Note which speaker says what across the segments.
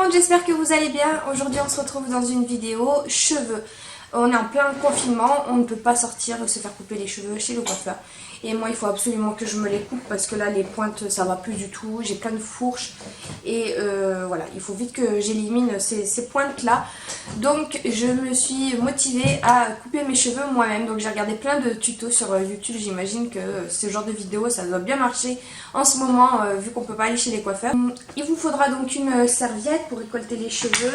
Speaker 1: monde, j'espère que vous allez bien. Aujourd'hui on se retrouve dans une vidéo cheveux. On est en plein confinement, on ne peut pas sortir se faire couper les cheveux chez le coiffeur. Et moi il faut absolument que je me les coupe parce que là les pointes ça va plus du tout. J'ai plein de fourches et voilà, il faut vite que j'élimine ces pointes là. Donc je me suis motivée à couper mes cheveux moi-même. Donc j'ai regardé plein de tutos sur YouTube. J'imagine que ce genre de vidéo ça doit bien marcher en ce moment vu qu'on peut pas aller chez les coiffeurs. Il vous faudra donc une serviette pour récolter les cheveux,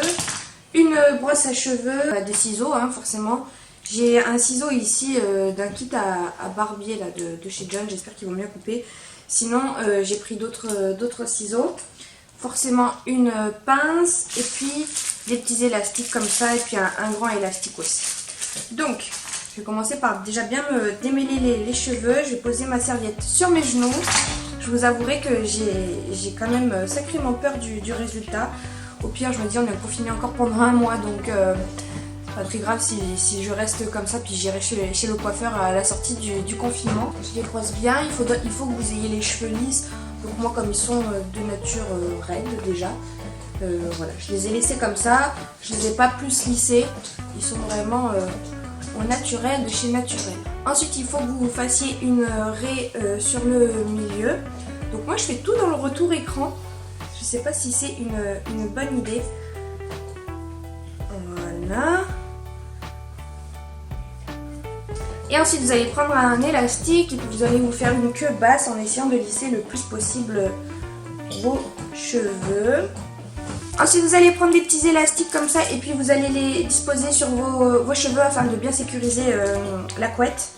Speaker 1: une brosse à cheveux, des ciseaux hein, forcément. J'ai un ciseau ici d'un kit à barbier là, de chez John, j'espère qu'ils vont bien couper. Sinon j'ai pris d'autres ciseaux. Forcément une pince et puis des petits élastiques comme ça et puis un grand élastique aussi. Donc je vais commencer par déjà bien me démêler les cheveux. Je vais poser ma serviette sur mes genoux. Je vous avouerai que j'ai quand même sacrément peur du résultat. Au pire je me dis on est confiné encore pendant un mois donc pas très grave si je reste comme ça puis j'irai chez le coiffeur à la sortie du confinement. Je les brosse bien, il faut que vous ayez les cheveux lisses. Donc moi comme ils sont de nature raides déjà, voilà, je les ai laissés comme ça, je les ai pas plus lissés, ils sont vraiment au naturel de chez naturel. Ensuite il faut que vous fassiez une raie sur le milieu. Donc moi je fais tout dans le retour écran, je sais pas si c'est une bonne idée. Voilà. Et ensuite vous allez prendre un élastique et puis vous allez vous faire une queue basse en essayant de lisser le plus possible vos cheveux. Ensuite vous allez prendre des petits élastiques comme ça et puis vous allez les disposer sur vos cheveux afin de bien sécuriser la couette.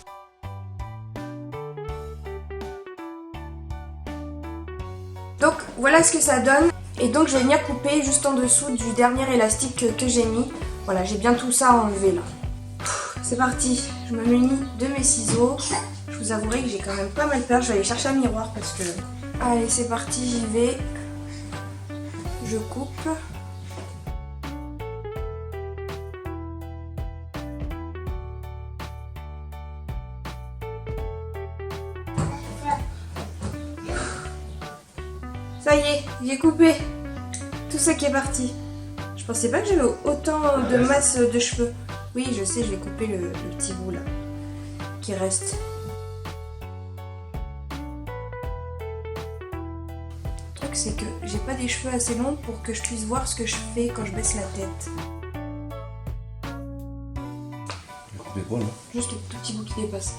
Speaker 1: Donc voilà ce que ça donne. Et donc je vais venir couper juste en dessous du dernier élastique que j'ai mis. Voilà, j'ai bien tout ça enlevé là. C'est parti, je me munis de mes ciseaux. Je vous avouerai que j'ai quand même pas mal peur. Je vais aller chercher un miroir parce que... Allez, c'est parti, j'y vais. Je coupe. Ça y est, j'ai coupé tout ça qui est parti. Je pensais pas que j'avais autant de masse de cheveux. Oui, je sais, je vais couper le petit bout là qui reste. Le truc c'est que j'ai pas des cheveux assez longs pour que je puisse voir ce que je fais quand je baisse la tête.
Speaker 2: Tu vas couper quoi là?
Speaker 1: Juste le tout petit bout qui dépasse.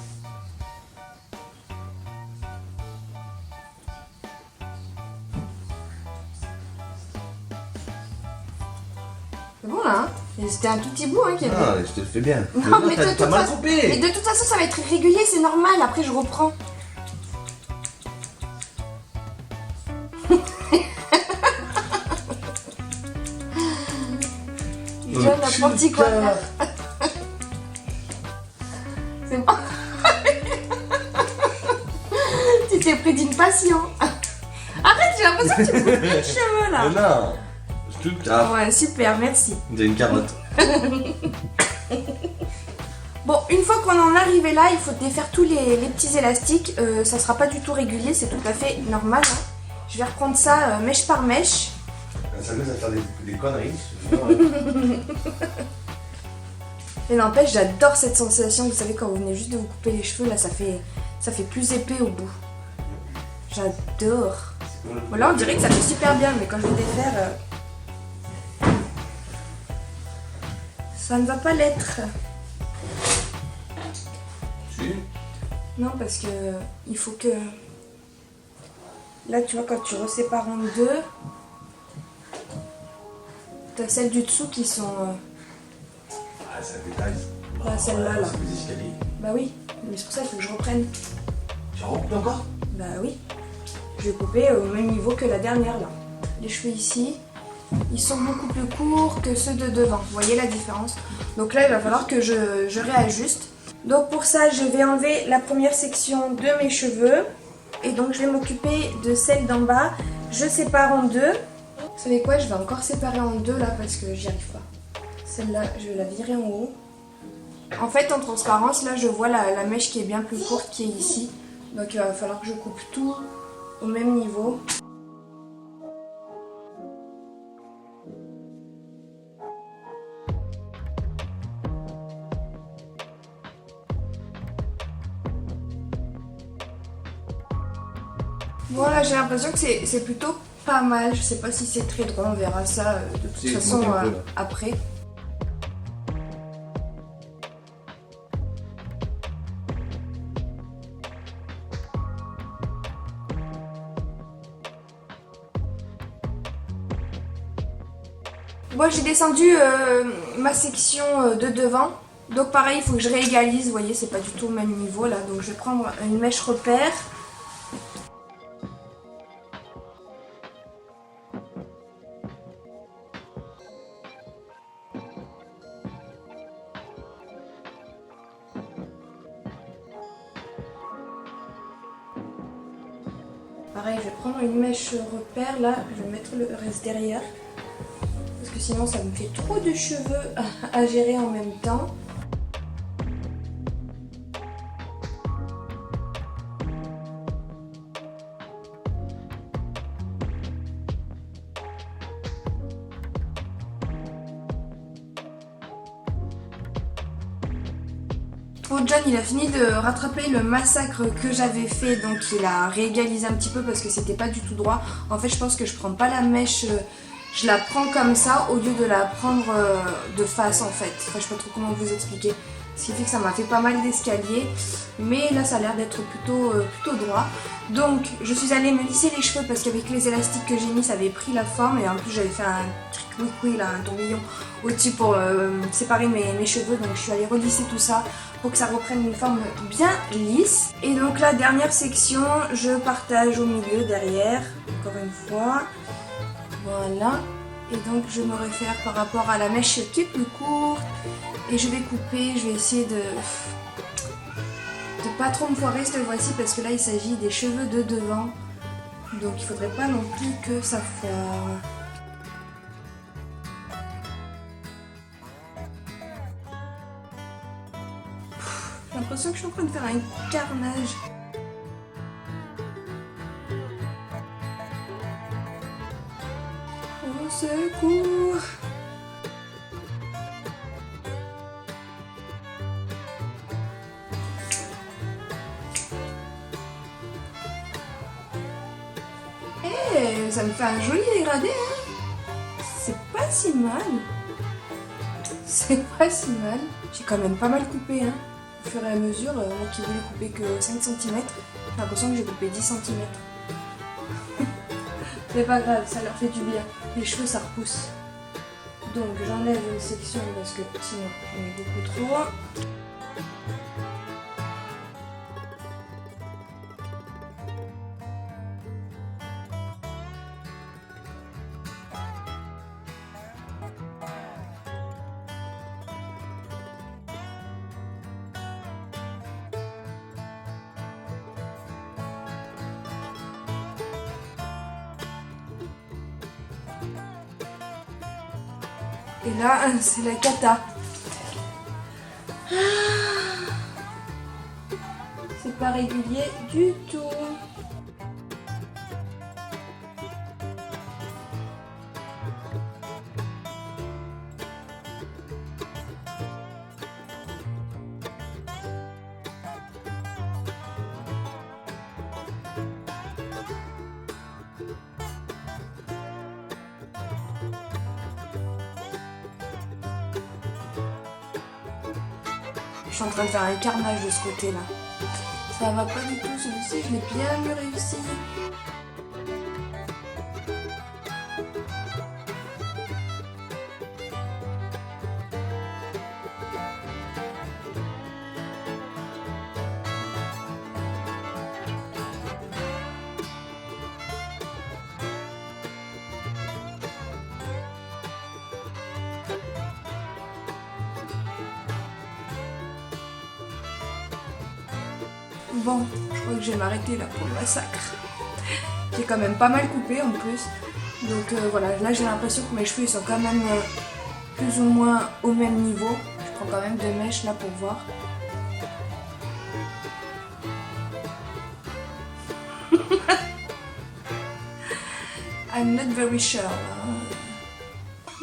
Speaker 1: C'est bon là, hein? C'était un tout petit bout hein, qui avait...
Speaker 2: Ah, je te le fais bien.
Speaker 1: Non, mais
Speaker 2: t'as mal coupé.
Speaker 1: Mais de toute façon ça va être irrégulier, c'est normal, après je reprends. John apprenti quoi faire. C'est bon. Tu t'es pris d'une passion. Arrête, j'ai l'impression que tu te coupes les cheveux là.
Speaker 2: Mais non, je te casse.
Speaker 1: Ouais, super, merci.
Speaker 2: T'as une carotte.
Speaker 1: Bon, une fois qu'on en est arrivé là, il faut défaire tous les petits élastiques. Ça sera pas du tout régulier, c'est tout à fait normal. Hein. Je vais reprendre ça mèche par mèche.
Speaker 2: Elle s'amuse à faire des conneries.
Speaker 1: Mais n'empêche, j'adore cette sensation. Vous savez, quand vous venez juste de vous couper les cheveux, là, ça fait plus épais au bout. J'adore. Bon, là, on dirait que ça fait super bien, mais quand je vais défaire, ça ne va pas l'être. Non, parce que il faut que... Là, tu vois, quand tu resépares en deux, t'as celles du dessous qui sont...
Speaker 2: Ah, c'est un détail.
Speaker 1: Bah, celle-là, là.
Speaker 2: C'est des escaliers.
Speaker 1: Bah oui, mais c'est pour ça qu'il faut que je reprenne.
Speaker 2: Tu recoupes encore?
Speaker 1: Bah oui. Je vais couper au même niveau que la dernière, là. Les cheveux ici, ils sont beaucoup plus courts que ceux de devant. Vous voyez la différence? Donc là, il va falloir que je réajuste. Donc pour ça, je vais enlever la première section de mes cheveux. Et donc je vais m'occuper de celle d'en bas. Je sépare en deux. Vous savez quoi? Je vais encore séparer en deux là parce que j'y arrive pas. Celle-là, je vais la virer en haut. En fait, en transparence, là, je vois la mèche qui est bien plus courte qui est ici. Donc il va falloir que je coupe tout au même niveau. Voilà, j'ai l'impression que c'est plutôt pas mal. Je sais pas si c'est très droit, on verra ça de toute façon après. Moi j'ai descendu ma section de devant. Donc pareil, il faut que je réégalise. Vous voyez, c'est pas du tout au même niveau là. Donc je vais prendre une mèche repère. Pareil, je vais prendre une mèche repère là. Je vais mettre le reste derrière. Parce que sinon ça me fait trop de cheveux à gérer en même temps. Bon, John il a fini de rattraper le massacre que j'avais fait, donc il a réégalisé un petit peu parce que c'était pas du tout droit. En fait je pense que je prends pas la mèche, je la prends comme ça au lieu de la prendre de face en fait. Enfin je sais pas trop comment vous expliquer. Ce qui fait que ça m'a fait pas mal d'escaliers, mais là ça a l'air d'être plutôt droit. Donc je suis allée me lisser les cheveux parce qu'avec les élastiques que j'ai mis ça avait pris la forme, et en plus j'avais fait un trick là, un tourbillon au-dessus pour séparer mes cheveux, donc je suis allée relisser tout ça pour que ça reprenne une forme bien lisse. Et donc la dernière section je partage au milieu derrière, encore une fois, voilà. Et donc je me réfère par rapport à la mèche qui est plus courte. Et je vais couper, je vais essayer de pas trop me foirer cette fois-ci parce que là il s'agit des cheveux de devant. Donc il faudrait pas non plus que ça foire. J'ai l'impression que je suis en train de faire un carnage. Au secours! Ça me fait un joli dégradé, hein. C'est pas si mal. C'est pas si mal. J'ai quand même pas mal coupé, hein. Au fur et à mesure, moi qui voulais couper que 5 cm, j'ai l'impression que j'ai coupé 10 cm. C'est pas grave, ça leur fait du bien. Les cheveux ça repousse. Donc j'enlève une section parce que sinon j'en ai beaucoup trop. Et là, c'est la cata. C'est pas régulier du tout. Je suis en train de faire un carnage de ce côté là. Ça va pas du tout, celui-ci je l'ai bien mieux réussi. Bon, je crois que je vais m'arrêter là pour le massacre. J'ai quand même pas mal coupé en plus. Donc voilà, là j'ai l'impression que mes cheveux ils sont quand même plus ou moins au même niveau. Je prends quand même 2 mèches là pour voir. I'm not very sure.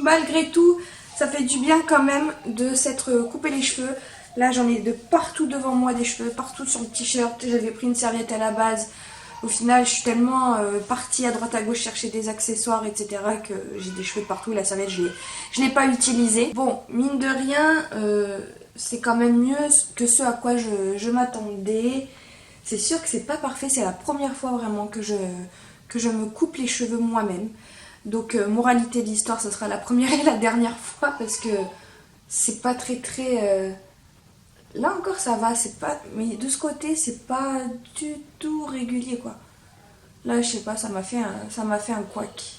Speaker 1: Malgré tout, ça fait du bien quand même de s'être coupé les cheveux. Là j'en ai de partout devant moi des cheveux, partout sur le t-shirt. J'avais pris une serviette à la base Au final, je suis tellement partie à droite à gauche chercher des accessoires, etc. que j'ai des cheveux partout. La serviette, je l'ai pas utilisée. Bon, mine de rien, c'est quand même mieux que ce à quoi je m'attendais. C'est sûr que c'est pas parfait. C'est la première fois vraiment que je me coupe les cheveux moi-même. Donc, moralité de l'histoire, ce sera la première et la dernière fois parce que c'est pas très... Là encore ça va, c'est pas... Mais de ce côté c'est pas du tout régulier quoi. Là je sais pas, ça m'a fait un couac.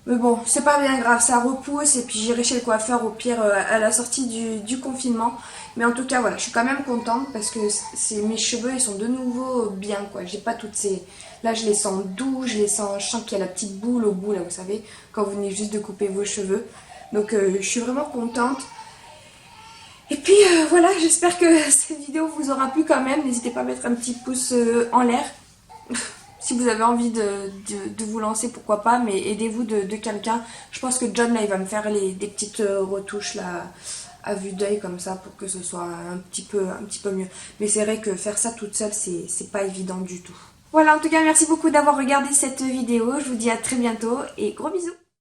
Speaker 1: Mais bon, c'est pas bien grave, ça repousse et puis j'irai chez le coiffeur au pire à la sortie du confinement. Mais en tout cas voilà, je suis quand même contente parce que mes cheveux ils sont de nouveau bien quoi. J'ai pas toutes ces... Là je les sens doux, je sens qu'il y a la petite boule au bout là vous savez, quand vous venez juste de couper vos cheveux. Donc je suis vraiment contente. Et puis voilà, j'espère que cette vidéo vous aura plu quand même. N'hésitez pas à mettre un petit pouce en l'air. Si vous avez envie de vous lancer, pourquoi pas. Mais aidez-vous de quelqu'un. Je pense que John, là, il va me faire des petites retouches là, à vue d'œil comme ça pour que ce soit un petit peu mieux. Mais c'est vrai que faire ça toute seule, c'est pas évident du tout. Voilà, en tout cas, merci beaucoup d'avoir regardé cette vidéo. Je vous dis à très bientôt et gros bisous.